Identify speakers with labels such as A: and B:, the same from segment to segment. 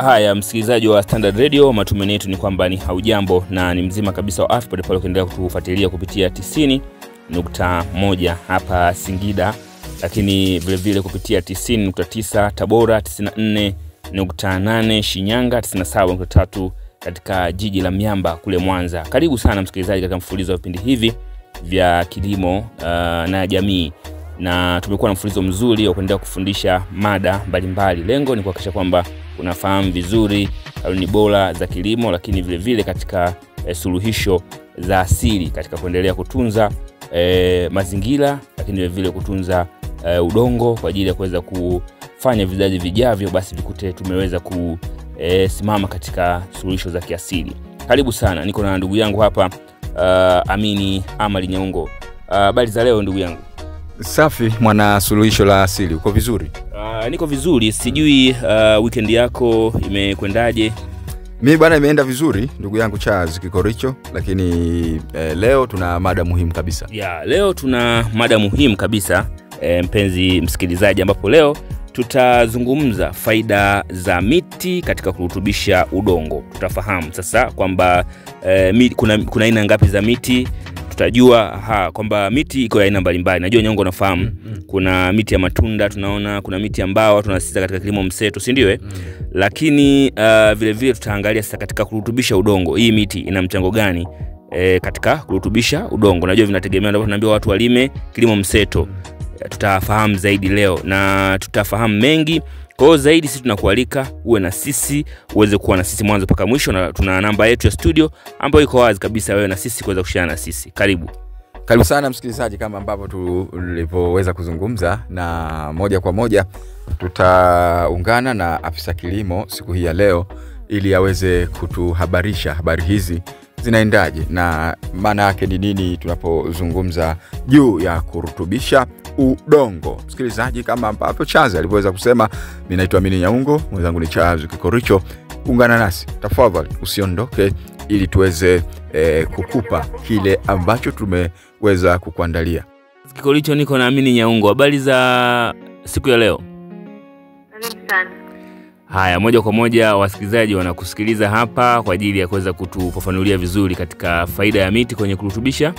A: Haya, msikilizaji wa Standard Radio, matumaini yetu ni kwamba ni haujambo na ni mzima kabisa wa afya pale ukiendelea kutufuatilia kupitia 90.1 hapa Singida, lakini vile vile kupitia 90.9 Tabora, 94.8 Shinyanga, 97.3 katika jiji la Miamba kule Mwanza. Karibu sana msikilizaji katika mfululizo wa vipindi hivi vya kilimo na jamii. Na tumekuwa na mfululizo mzuri wa kuendelea kufundisha mada mbalimbali. Lengo ni kuhakikisha kwamba unafahamu vizuri kanuni bora za kilimo, lakini vile vile katika suluhisho za asili katika kuendelea kutunza mazingira, lakini vile vile kutunza udongo kwa ajili ya kuweza kufanya vizazi vijavyo basi vikute tumeweza kusimama katika suluhisho za kiasili. Karibu sana. Niko na ndugu yangu hapa Amini Amali Nyaungo. Habari za leo ndugu yangu?
B: Safi, mwana suluhisho la asili. Uko vizuri?
A: Niko vizuri. Sijui weekend yako imekwendaje?
B: Mimi bwana imeenda vizuri ndugu yangu Charles Kikoricho, lakini leo tuna mada muhimu kabisa.
A: Leo tuna mada muhimu kabisa mpenzi msikilizaji, ambapo leo tutazungumza faida za miti katika kurutubisha udongo. Tutafahamu sasa kwamba kuna aina ngapi za miti. Tutajua kwamba miti iko ya aina mbalimbali. Najua Nyongo nafahamu. Kuna miti ya matunda tunaona, kuna miti ambao tunasisitiza katika kilimo mseto, si ndio? Lakini vile vile tutaangalia sasa katika kurutubisha udongo. Hii miti ina mchango gani katika kurutubisha udongo? Najua vinategemea, ndio tunaambiwa watu walime kilimo mseto. Tutafahamu zaidi leo na tutafahamu mengi. Kwa hiyo zaidi sisi tunakualika uwe na sisi, uweze kuwa na sisi mwanzo mpaka mwisho, na tuna namba yetu ya studio ambayo iko wazi kabisa wewe na sisi kuweza kushirikiana na sisi. Karibu
B: sana msikilizaji, kama ambapo tulipoweza kuzungumza, na moja kwa moja tutaungana na afisa kilimo siku hii ya leo ili aweze kutuhabarisha habari hizi zinaendaje na maana yake ni nini tunapozungumza juu ya kurutubisha udongo. Msikilizaji, kama ambapo Charles aliweza kusema, mimi naitwa Amini Nyaungo, mwenzangu ni Charles Kikoricho. Ungana nasi tafadhali, usiondoke ili tuweze kukupa kile ambacho tumeweza kukuandalia.
A: Kikoricho, niko na Amini Nyaungo. Habari za siku ya leo?
C: Karibu sana.
A: Haya, moja kwa moja wasikilizaji wanakusikiliza hapa kwa ajili ya kuweza kutufafanulia vizuri katika faida ya miti kwenye kurutubisha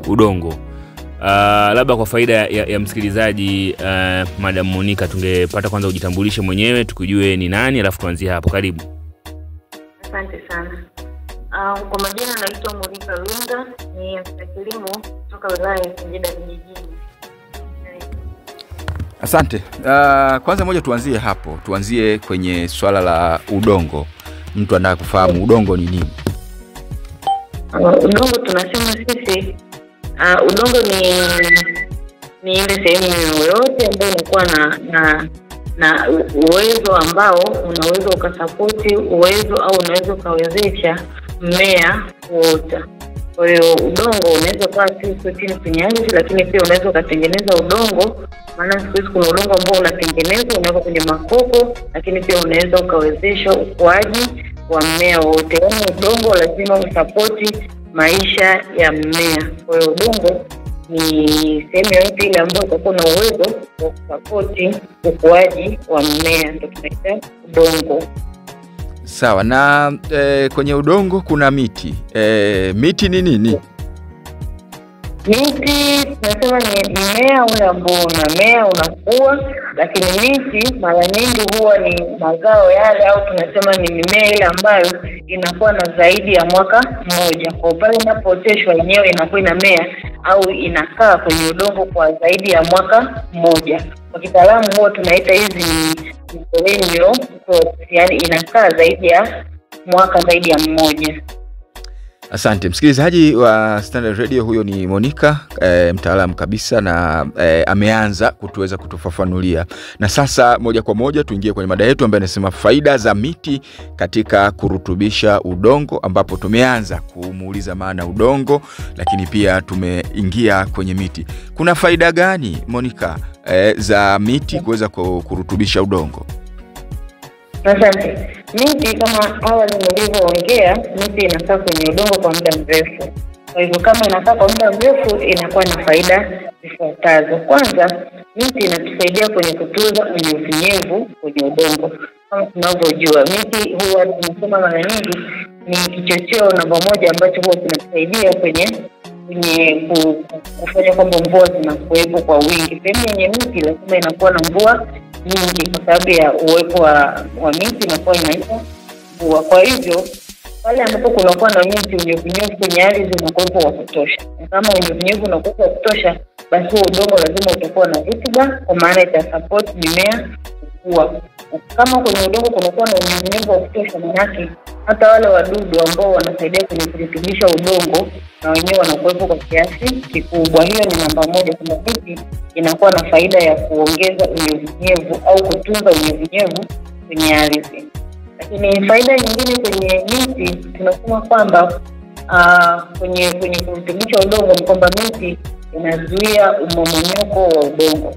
A: udongo. Labda kwa faida ya msikilizaji, Madam Monica, tungepata kwanza ujitambulishe mwenyewe tukujue ni nani, alafu tuanzie hapo. Karibu.
C: Asante sana. Kwa majina naitwa Monica Lunga, ni afisa kilimo kutoka wilaya ya Singida vijijini.
B: Asante. Kwanza moja tuanzie hapo. Tuanzie kwenye swala la udongo. Mtu anataka kufahamu udongo ni nini?
C: Udongo tunasema sisi udongo ni ile sehemu yoyote ambayo inakuwa na uwezo ambao unaweza ukasapoti uwezo au unaweza ukawezesha mmea kuota. Kwa hiyo udongo unaweza kuwa chini kwenye ardhi, lakini pia unaweza ukatengeneza udongo. Maana siku hizi kuna udongo ambao unatengenezwa unaweka kwenye makoko, lakini pia unaweza ukawezesha ukuaji wa mmea wote. Yaani udongo lazima usapoti maisha ya mmea. Kwa hiyo udongo ni sehemu yote ile ambayo itakuwa na uwezo wa kusapoti ukuaji wa mmea, ndio tunaita udongo.
B: Sawa. Na kwenye udongo kuna miti. Miti ni nini?
C: Miti tunasema ni mmea ule ambao unamea unakuwa, lakini miti mara nyingi huwa ni mazao yale, au tunasema ni mimea ile ambayo inakuwa na zaidi ya mwaka mmoja. Kwa pale inapooteshwa yenyewe inakuwa inamea au inakaa kwenye udongo kwa zaidi ya mwaka mmoja. Kwa kitaalamu huwa tunaita hizi ni perennial crops, yani inakaa zaidi ya mwaka zaidi ya mmoja.
B: Asante msikilizaji wa Standard Radio, huyo ni Monica, mtaalamu kabisa, na ameanza kutuweza kutufafanulia. Na sasa moja kwa moja tuingie kwenye mada yetu ambayo inasema faida za miti katika kurutubisha udongo, ambapo tumeanza kumuuliza maana udongo, lakini pia tumeingia kwenye miti. Kuna faida gani Monica za miti kuweza kurutubisha udongo?
C: Asante. Miti kama awali nilivyoongea, miti inakaa kwenye udongo kwa muda mrefu. Kwa hivyo kama inakaa kwa muda mrefu inakuwa na faida zifuatazo. Kwanza, miti inatusaidia kwenye kutunza unyevunyevu kwenye udongo. kama tunavyojua miti huwa tunasema mara nyingi ni kichocheo namba moja ambacho huwa kinatusaidia kwenye kufanya kwamba mvua zinakuwepo kwa wingi. Sehemu yenye miti lazima inakuwa na mvua nyingi kwa sababu ya uwepo wa miti inakuwa inaita mvua. Kwa hivyo pale ambapo kunakuwa na miti, unyevunyevu kwenye ardhi unakuwepo wa kutosha. Kama unyevunyevu unakuwepo wa kutosha, basi udongo lazima utakuwa na rutuba, kwa maana itasupport mimea kukua. Kama kwenye udongo kunakuwa na unyevunyevu wa kutosha, maana hata wale wadudu ambao wanasaidia kwenye kurutubisha udongo na wenyewe wanakuwepo kwa kiasi kikubwa. Hiyo ni namba moja, kwamba miti inakuwa na faida ya kuongeza unyevunyevu au kutunza unyevunyevu kwenye ardhi. Lakini faida nyingine kwenye miti tunasema kwamba kwenye kurutubisha udongo ni kwamba miti inazuia umomonyoko wa udongo.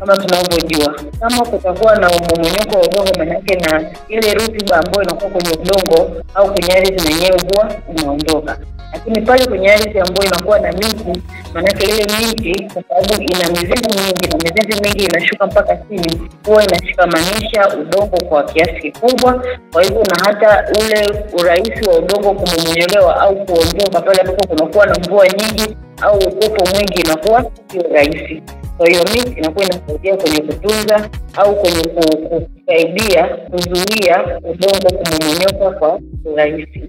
C: Kama tunavyojua, kama kutakuwa na umomonyoko wa udongo, maana yake na ile rutuba ambayo inakuwa kwenye udongo au kwenye ardhi yenyewe huwa inaondoka. Lakini pale kwenye ardhi ambayo inakuwa na miti, maana yake ile miti kwa sababu ina mizizi mingi na mizizi mingi inashuka mpaka chini, huwa inashikamanisha udongo kwa kiasi kikubwa. Kwa hivyo na hata ule urahisi wa udongo kumomonyolewa au kuondoka pale ambapo kunakuwa na mvua nyingi au upepo mwingi inakuwa sio rahisi. Kwa hiyo miti inakuwa inasaidia kwenye kutunza au kwenye kusaidia kuzuia udongo kumomonyoka kwa urahisi.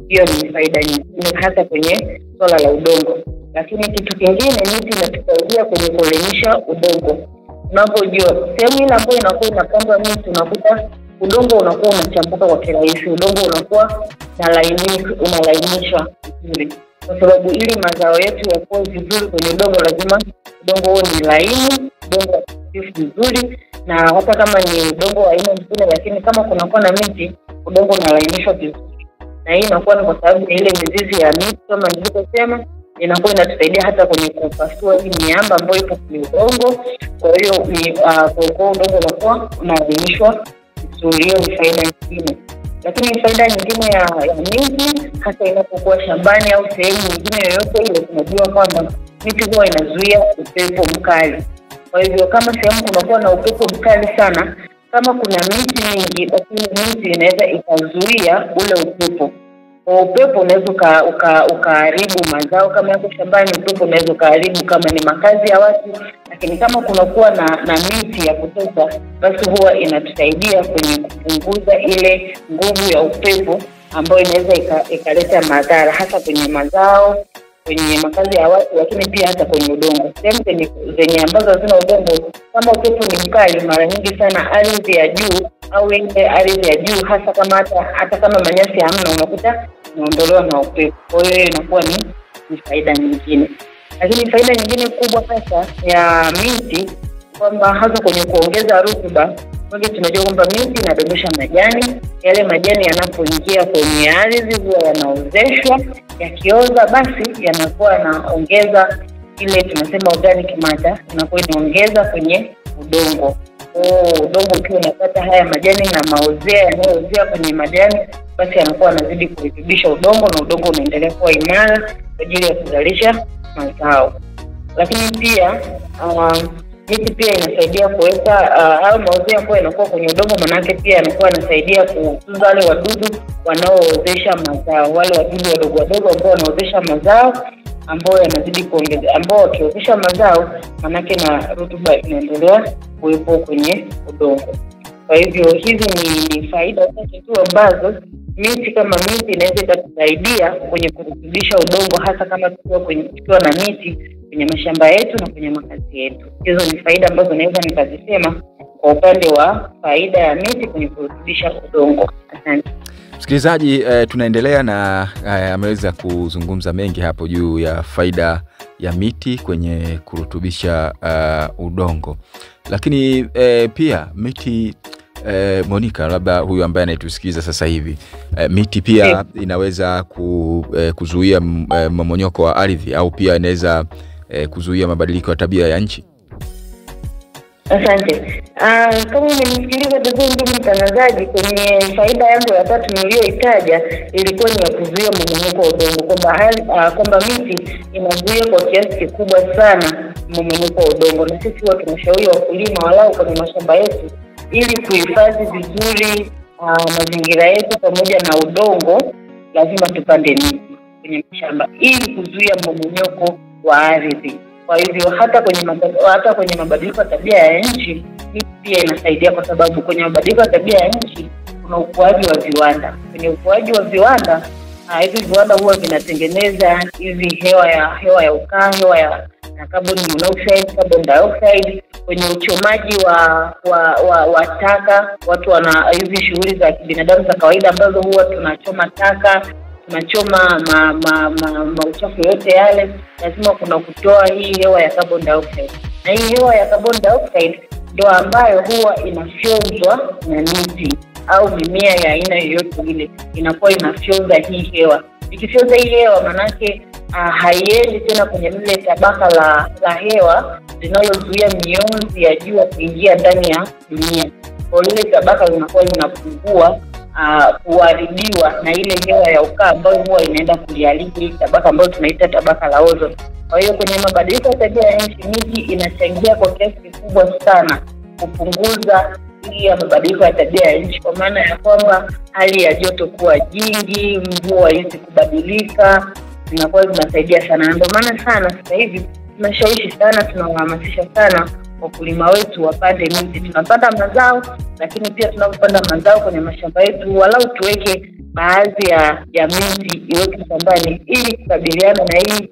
C: Hiyo ni faida nyingine hasa kwenye swala la udongo. Lakini kitu kingine, miti inatusaidia kwenye kulainisha udongo. Unapojua sehemu ile ambayo inakuwa inapandwa miti, unakuta udongo unakuwa unachambuka kwa kirahisi, udongo unakuwa unalainishwa vizuri. Kwa sababu ili mazao yetu yakuwe vizuri kwenye udongo, lazima udongo uwe ni laini, udongo vizuri, na hata kama ni udongo wa aina nyingine, lakini kama kunakuwa na miti, udongo unalainishwa vizuri. Na hii inakuwa ni kwa sababu ile mizizi ya miti kama nilivyosema inakuwa inatusaidia hata kwenye kupasua hii miamba ambayo ipo kwenye udongo. Kwa hiyo kwa udongo unakuwa unalainishwa vizuri. Hiyo ni faida nyingine. Lakini faida nyingine ya miti, hasa inapokuwa shambani au sehemu nyingine yoyote ile, tunajua kwamba miti huwa inazuia upepo mkali. Kwa hivyo kama sehemu kunakuwa na upepo mkali sana, kama kuna miti mingi, basi miti inaweza ikazuia ule upepo. Kwa upepo unaweza ukaharibu mazao kama yako shambani, upepo unaweza ukaharibu kama ni makazi ya watu. Lakini kama kunakuwa na miti ya kutosha, basi huwa inatusaidia kwenye kupunguza ile nguvu ya upepo ambayo inaweza ikaleta madhara hasa kwenye mazao, kwenye makazi ya watu, lakini pia hata kwenye udongo. Sehemu zenye ambazo hazina udongo, kama upepo ni mkali, mara nyingi sana ardhi ya juu au ile ardhi ya juu, hasa kama hata kama manyasi hamna, unakuta inaondolewa na upepo. Kwa hiyo inakuwa ni faida nyingine. Lakini faida nyingine kubwa hasa ya miti kwamba hasa kwenye kuongeza rutuba, wengi tunajua kwamba miti inadondosha majani. Yale majani yanapoingia kwenye ardhi huwa yanaozeshwa, yakioza basi yanakuwa yanaongeza ile tunasema organic matter, inakuwa inaongeza kwenye udongo. Udongo ukiwa unapata haya majani na maozea yanayoozea kwenye majani, basi yanakuwa yanazidi kurutubisha udongo na udongo unaendelea kuwa imara kwa ajili ya kuzalisha mazao. Lakini pia miti pia inasaidia kuweka hao maozea ambayo yanakuwa kwenye udongo, manake pia yanakuwa yanasaidia kutunza wale wadudu wanaoozesha mazao, wale wadudu wadogo wadogo ambao wanaozesha mazao, ambao yanazidi kuongeza, ambao wakiozesha mazao manake na rutuba inaendelea kuwepo kwenye udongo. Kwa hivyo hizi ni faida chache tu ambazo miti kama miti inaweza ikatusaidia kwenye kurutubisha udongo, hasa kama tukiwa na miti kwenye mashamba yetu na kwenye makazi yetu. Hizo ni faida ambazo naweza nikazisema kwa upande wa faida ya miti kwenye kurutubisha udongo. Asante.
B: Msikilizaji, tunaendelea na ameweza kuzungumza mengi hapo juu ya faida ya miti kwenye kurutubisha udongo. Lakini pia miti Monica, labda huyu ambaye anatusikiza sasa hivi, miti pia inaweza kuzuia mmomonyoko wa ardhi au pia inaweza kuzuia mabadiliko ya tabia ya nchi?
C: Asante. Kama umenisikiliza vizuri ndugu mtangazaji, kwenye faida yangu ya tatu niliyoitaja ilikuwa ni ya kuzuia mmomonyoko wa udongo, kwamba miti inazuia kwa kiasi kikubwa sana mmomonyoko wa udongo. Na sisi huwa tunashauri wakulima walau kwenye mashamba yetu ili kuhifadhi vizuri mazingira yetu pamoja na udongo, lazima tupande miti kwenye mashamba ili kuzuia mmomonyoko wa ardhi. Kwa hivyo hata kwenye mabadiliko ya tabia ya nchi, miti pia inasaidia, kwa sababu kwenye mabadiliko ya tabia ya nchi kuna ukuaji wa viwanda. Kwenye ukuaji wa viwanda, hivi viwanda huwa vinatengeneza hizi hewa ya ukaa, hewa ya carbon monoxide, carbon dioxide. Kwenye uchomaji wa taka, watu wana hizi shughuli za binadamu za kawaida ambazo huwa tunachoma taka, tunachoma uchafu yote yale, lazima kuna kutoa hii hewa ya carbon dioxide. Na hii hewa ya carbon dioxide ndio ambayo huwa inafyonzwa na miti au mimea ya aina yoyote ile, inakuwa inafyonza hii hewa. Ikifyonza hii hewa, manake haiendi tena kwenye lile tabaka la hewa linalozuia mionzi ya jua kuingia ndani ya dunia. Kwa lile tabaka linakuwa linapungua, kuharibiwa na ile hewa ya ukaa ambayo huwa inaenda kulialika hili tabaka ambayo tunaita tabaka la ozone. Kwa hiyo kwenye mabadiliko ya tabia ya nchi, miti inachangia kwa kiasi kikubwa sana kupunguza hii ya mabadiliko ya tabia ya nchi, kwa maana ya kwamba hali ya joto kuwa jingi, mvua hizi kubadilika, zinakuwa zinasaidia sana. Ndio maana sana sasa hivi tunashawishi sana, tunawahamasisha sana wakulima wetu wapande miti. Tunapanda mazao, lakini pia tunapopanda mazao kwenye mashamba yetu, walau tuweke baadhi ya miti iweke shambani ili kukabiliana na hii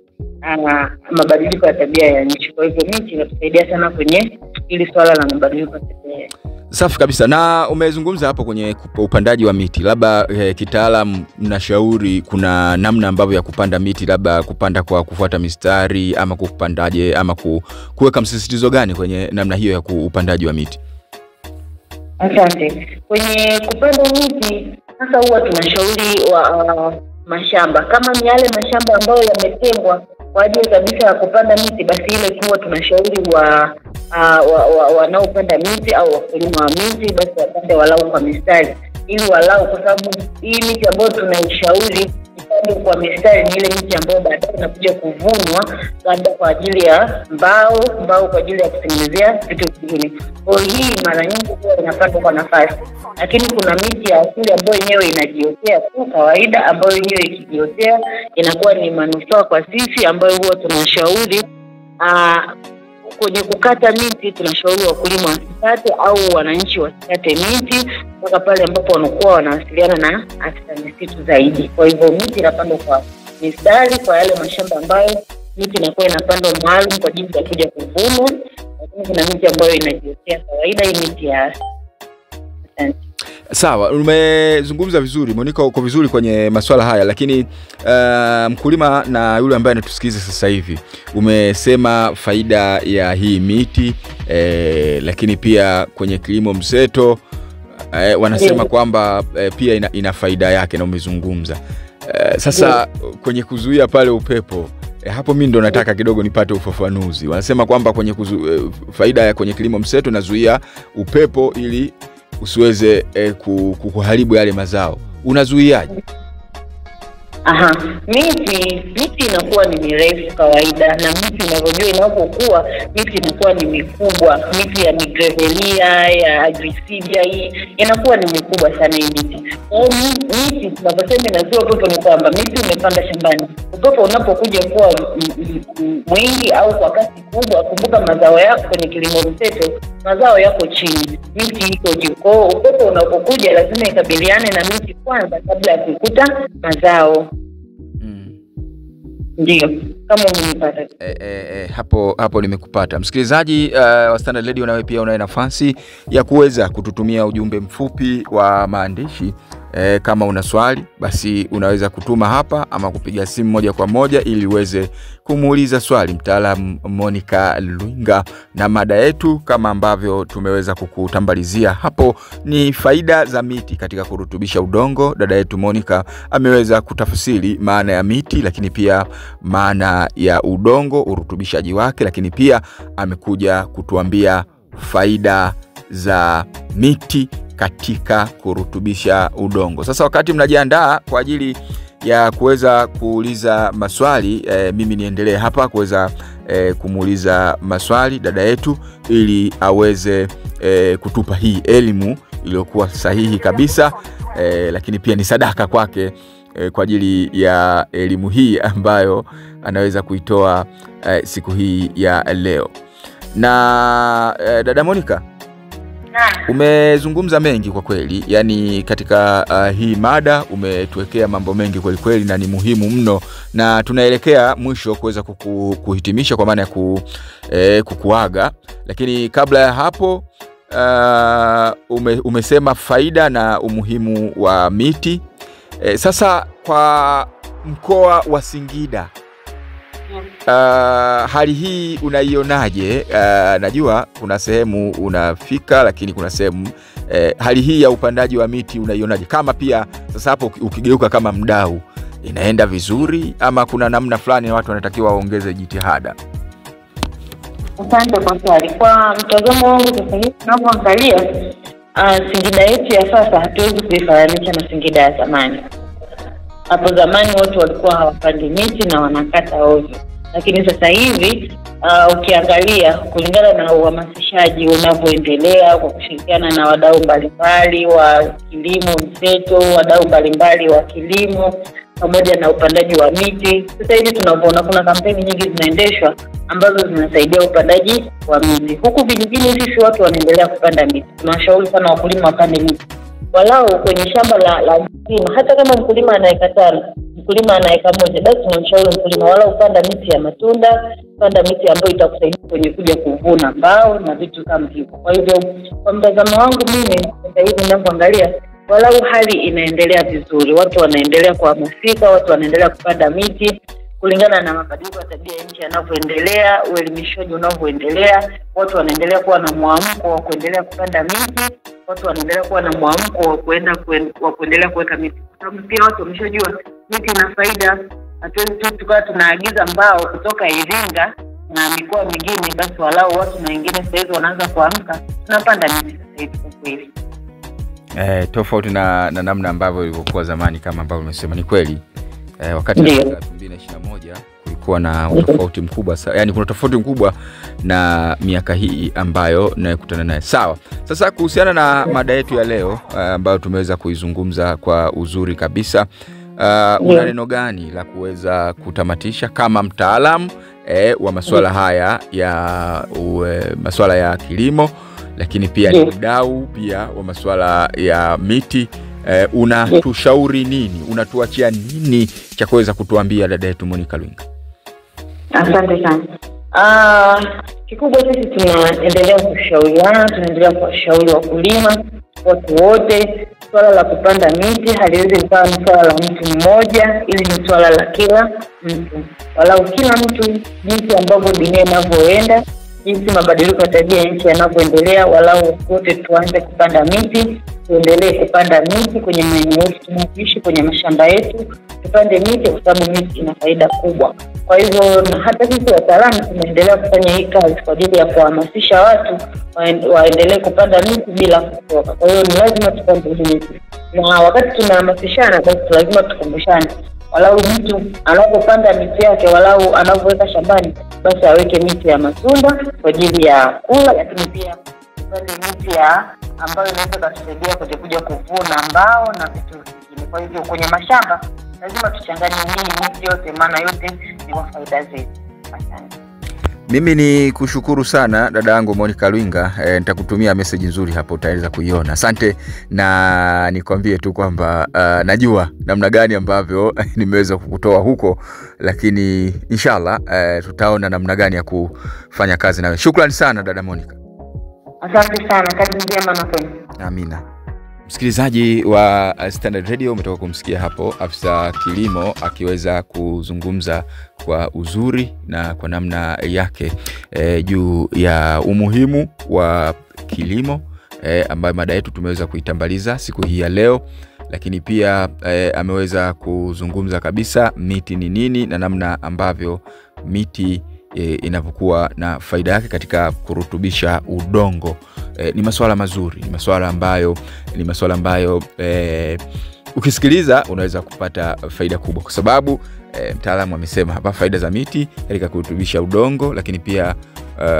C: mabadiliko ya tabia ya nchi. Kwa hivyo miti inatusaidia sana kwenye hili swala la mabadiliko ya tabia ya nchi.
B: Safi kabisa. Na umezungumza hapo kwenye upandaji wa miti, labda kitaalamu mnashauri kuna namna ambavyo ya kupanda miti, labda kupanda kwa kufuata mistari ama kupandaje ama kuweka msisitizo gani kwenye namna hiyo ya upandaji wa miti?
C: Asante. Kwenye kupanda miti sasa huwa tunashauri mashamba, kama ni yale mashamba ambayo yametengwa kwa ajili kabisa ya kupanda miti, basi ile huwa tunashauri wanaopanda miti au wakulima wa miti basi wapande walau kwa mistari, ili walau, kwa sababu hii miti ambayo tunaishauri ipande kwa mistari ni ile miti ambayo baadaye inakuja kuvunwa labda kwa ajili ya mbao kwa ajili ya kutengenezea vitu vingine. Kwa hii mara nyingi huwa inapandwa kwa nafasi, lakini kuna miti ya asili ambayo yenyewe inajiotea tu kawaida, ambayo hiyo ikijiotea inakuwa ni manufaa kwa sisi, ambayo huwa tunashauri kwenye kukata miti tunashauri wakulima wasikate au wananchi wasikate miti mpaka pale ambapo wanakuwa wanawasiliana na afisa misitu zaidi. Kwa hivyo miti inapandwa kwa mistari kwa yale mashamba ambayo miti inakuwa inapandwa maalum kwa ajili ya kuja kuvunwa, lakini kuna miti ambayo inajiotea kawaida, hii miti ya asili.
B: Sawa, umezungumza vizuri Monica, uko vizuri kwenye masuala haya, lakini mkulima na yule ambaye anatusikiza sasa hivi, umesema faida ya hii miti, lakini pia kwenye kilimo mseto wanasema kwamba pia ina faida yake, na umezungumza sasa kwenye kuzuia pale upepo. Hapo mimi ndo nataka kidogo nipate ufafanuzi. Wanasema kwamba kwenye faida ya kwenye kilimo mseto nazuia upepo ili usiweze kuharibu yale mazao. Unazuiaje?
C: Miti inakuwa ni mirefu kawaida, na miti inavyojua inapokuwa miti inakuwa ni mikubwa. Miti ya migrevelia, ya agricidia hii inakuwa ni mikubwa sana hii miti. Kwa miti tunaposema inazuia upepo ni kwamba miti umepanda shambani, upepo unapokuja kuwa mwingi au kwa kasi kubwa, kumbuka mazao yako kwenye kilimo mseto, mazao yako chini, miti iko juu. Kwa upepo unapokuja lazima ikabiliane na miti kwanza kabla ya kukuta mazao. Ndio, kama umenipata.
B: Hapo nimekupata. Msikilizaji wa Standard Radio, nawe pia una nafasi ya kuweza kututumia ujumbe mfupi wa maandishi. Kama una swali basi unaweza kutuma hapa ama kupiga simu moja kwa moja ili uweze kumuuliza swali mtaalamu Monica Lwinga, na mada yetu kama ambavyo tumeweza kukutambalizia hapo ni faida za miti katika kurutubisha udongo. Dada yetu Monica ameweza kutafsiri maana ya miti, lakini pia maana ya udongo, urutubishaji wake, lakini pia amekuja kutuambia faida za miti katika kurutubisha udongo. Sasa wakati mnajiandaa kwa ajili ya kuweza kuuliza maswali, mimi niendelee hapa kuweza kumuuliza maswali dada yetu ili aweze kutupa hii elimu iliyokuwa sahihi kabisa, lakini pia ni sadaka kwake kwa ajili ya elimu hii ambayo anaweza kuitoa siku hii ya leo. Na dada Monica, umezungumza mengi kwa kweli, yani katika hii mada umetuwekea mambo mengi kweli kweli na ni muhimu mno, na tunaelekea mwisho kuweza kuhitimisha kwa maana ya kukuaga. Lakini kabla ya hapo umesema faida na umuhimu wa miti. Sasa kwa mkoa wa Singida, hali hii unaionaje? Najua kuna sehemu unafika, lakini kuna sehemu hali hii ya upandaji wa miti unaionaje? Kama pia sasa hapo ukigeuka kama mdau, inaenda vizuri ama kuna namna fulani watu wanatakiwa waongeze jitihada?
C: Asante kwa swali. Kwa mtazamo wangu sasa hivi tunapoangalia Singida yetu ya sasa hatuwezi kuifananisha na Singida ya zamani. Hapo zamani watu walikuwa hawapandi miti na wanakata ovyo. Lakini sasa hivi ukiangalia kulingana na uhamasishaji unavyoendelea kwa kushirikiana na wadau mbalimbali wa kilimo mseto, wadau mbalimbali wa kilimo pamoja na upandaji wa miti, sasa hivi tunavyoona kuna kampeni nyingi zinaendeshwa ambazo zinasaidia upandaji wa miti. Huku vijijini sisi watu wanaendelea kupanda miti. Tunashauri sana wakulima wapande miti. Walau kwenye shamba la mkulima, hata kama mkulima ana eka 5, mkulima ana eka 1, basi tunamshauri mkulima walau upanda miti ya matunda, panda miti ambayo itakusaidia kwenye kuja kuvuna mbao na vitu kama hivyo. Kwa hivyo kwa mtazamo wangu mimi sasa hivi ninapoangalia, walau hali inaendelea vizuri. Watu wanaendelea kuhamasika, watu wanaendelea kupanda miti kulingana na mabadiliko ya tabia nchi yanavyoendelea, uelimishaji unavyoendelea, watu wanaendelea kuwa na mwamko wa kuendelea kupanda miti, watu wanaendelea kuwa na mwamko wa kuendelea kuweka miti. Kwa sababu pia watu wameshajua miti ina faida. Hatuwezi tu tukawa tunaagiza mbao kutoka Iringa na mikoa mingine, basi walau watu na wengine sasa hivi wanaanza kuamka tunapanda miti sasa hivi kwa kweli.
B: Tofauti na namna ambavyo ilivyokuwa zamani kama ambavyo umesema, ni kweli. Wakati wa 2021 kulikuwa na tofauti mkubwa, yani kuna tofauti mkubwa na miaka hii ambayo nakutana naye. Sawa. Sasa kuhusiana na mada yetu ya leo ambayo tumeweza kuizungumza kwa uzuri kabisa, una neno gani la kuweza kutamatisha kama mtaalamu wa masuala haya ya masuala ya kilimo, lakini pia ni mdau pia wa masuala ya miti? Unatushauri nini? Unatuachia nini cha kuweza kutuambia dada yetu Monica Lwinga?
C: Asante sana. Kikubwa sisi tunaendelea kushauriana, tunaendelea kuwashauri wakulima, watu wote. Swala la kupanda miti haliwezi kuwa swala la mtu mmoja, ili ni swala la kila mtu. Walau kila mtu, jinsi ambavyo dunia inavyoenda, jinsi mabadiliko ya tabia nchi yanavyoendelea, walau wote tuanze kupanda miti. Tuendelee kupanda miti kwenye maeneo yetu tunayoishi, kwenye mashamba yetu. Tupande miti kwa sababu miti ina faida kubwa. Kwa hivyo hata sisi wataalamu tunaendelea kufanya hii kazi kwa ajili ya kuhamasisha watu waendelee kupanda miti bila kuchoka. Kwa hiyo ni lazima tupande miti. Na wakati tunahamasishana, basi lazima tukumbushane. Walau mtu anapopanda miti yake, walau anapoweka shambani, basi aweke miti ya matunda kwa ajili ya kula, lakini pia pande miti ambayo inaweza kusaidia kuja kuvuna mbao na vitu vingine. Kwa hivyo kwenye mashamba lazima tuchanganye miti yote, maana yote ni kwa faida zetu. Asante.
B: Mimi ni kushukuru sana dada yangu Monica Lwinga. Nitakutumia message nzuri hapo, utaweza kuiona. Asante, na nikwambie tu kwamba najua namna gani ambavyo nimeweza kukutoa huko, lakini inshallah tutaona namna gani ya kufanya kazi nawe. Shukrani sana dada Monica.
C: Asante sana, kazi njema na kwenu.
B: Amina. Msikilizaji wa Standard Radio, umetoka kumsikia hapo afisa kilimo akiweza kuzungumza kwa uzuri na kwa namna yake juu ya umuhimu wa kilimo, ambayo mada yetu tumeweza kuitambaliza siku hii ya leo. Lakini pia ameweza kuzungumza kabisa miti ni nini na namna ambavyo miti inavyokuwa na faida yake katika kurutubisha udongo. Ni masuala mazuri, ni masuala ambayo ukisikiliza unaweza kupata faida kubwa, kwa sababu mtaalamu amesema hapa faida za miti katika kurutubisha udongo, lakini pia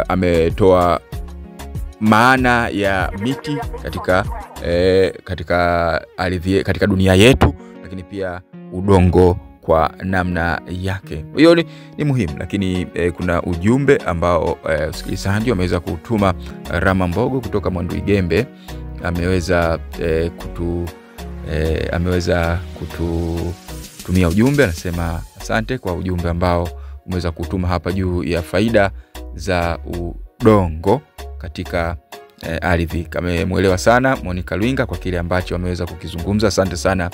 B: ametoa maana ya miti katika ardhi, katika dunia yetu, lakini pia udongo kwa namna yake. Hiyo ni muhimu, lakini kuna ujumbe ambao msikilizaji ameweza kutuma. Rama Mbogo kutoka Mwanduigembe ameweza kututumia ujumbe, anasema asante kwa ujumbe ambao umeweza kutuma hapa juu ya faida za udongo katika ardhi. Kamemuelewa sana Monica Luinga kwa kile ambacho ameweza kukizungumza. Asante sana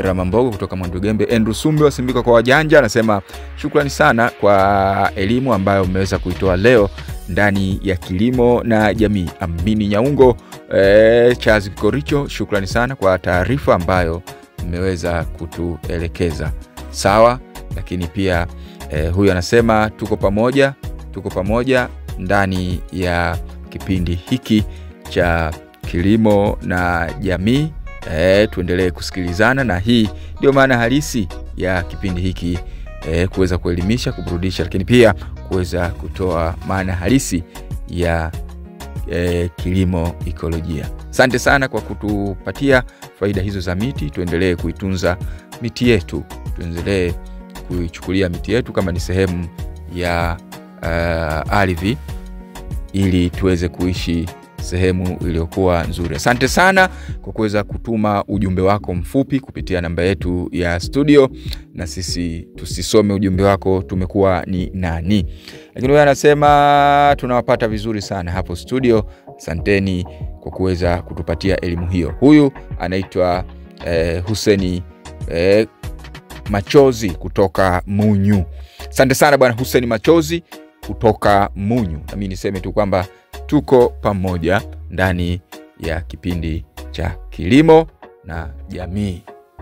B: Rama Mbogo kutoka Mwanduigembe. Andrew Sumbi wasimbika kwa wajanja anasema shukrani sana kwa elimu ambayo mmeweza kuitoa leo ndani ya kilimo na jamii. Amini Nyaungo Charles Kikoricho, shukrani sana kwa taarifa ambayo mmeweza kutuelekeza. Sawa, lakini pia huyu anasema tuko pamoja ndani ya kipindi hiki cha kilimo na jamii. Tuendelee kusikilizana, na hii ndio maana halisi ya kipindi hiki, kuweza kuelimisha, kuburudisha, lakini pia kuweza kutoa maana halisi ya kilimo ekolojia. Asante sana kwa kutupatia faida hizo za miti. Tuendelee kuitunza miti yetu, tuendelee kuichukulia miti yetu kama ni sehemu ya ardhi, ili tuweze kuishi sehemu iliyokuwa nzuri. Asante sana kwa kuweza kutuma ujumbe wako mfupi kupitia namba yetu ya studio, na sisi tusisome ujumbe wako tumekuwa ni nani. Lakini wewe anasema tunawapata vizuri sana hapo studio. Asanteni kwa kuweza kutupatia elimu hiyo. Huyu anaitwa Huseni Machozi kutoka Munyu. Asante sana bwana Huseni Machozi kutoka Munyu. Na mimi niseme tu kwamba tuko pamoja ndani ya kipindi cha kilimo na jamii,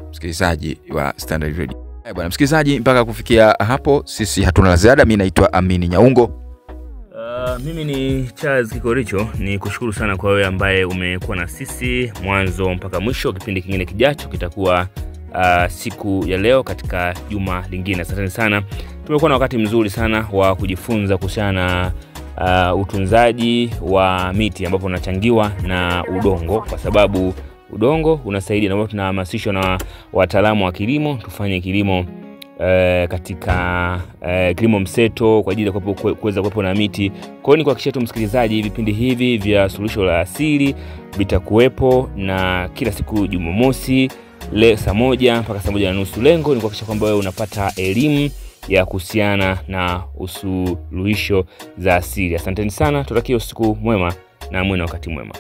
B: msikilizaji wa Standard Radio. Bwana msikilizaji, mpaka kufikia hapo sisi hatuna la ziada. Mimi naitwa Amini Nyaungo.
A: Mimi ni Charles Kikoricho. Ni kushukuru sana kwa wewe ambaye umekuwa na sisi mwanzo mpaka mwisho. Kipindi kingine kijacho kitakuwa siku ya leo katika juma lingine. Asante sana. Tumekuwa na wakati mzuri sana wa kujifunza kuhusiana na utunzaji wa miti, ambapo unachangiwa na udongo, kwa sababu udongo unasaidia, na tunahamasishwa na wataalamu wa kilimo tufanye kilimo katika kilimo mseto kwa ajili ya kuweza kuwepo na miti. Kwa hiyo ni kuhakikisha tu msikilizaji, vipindi hivi vya Suluhisho la Asili vitakuwepo na kila siku Jumamosi saa 1 mpaka saa 1:30. Lengo ni kuhakikisha kwamba wewe unapata elimu ya kuhusiana na usuluhisho za asili. Asanteni sana, tutakia usiku mwema na mwe na wakati mwema.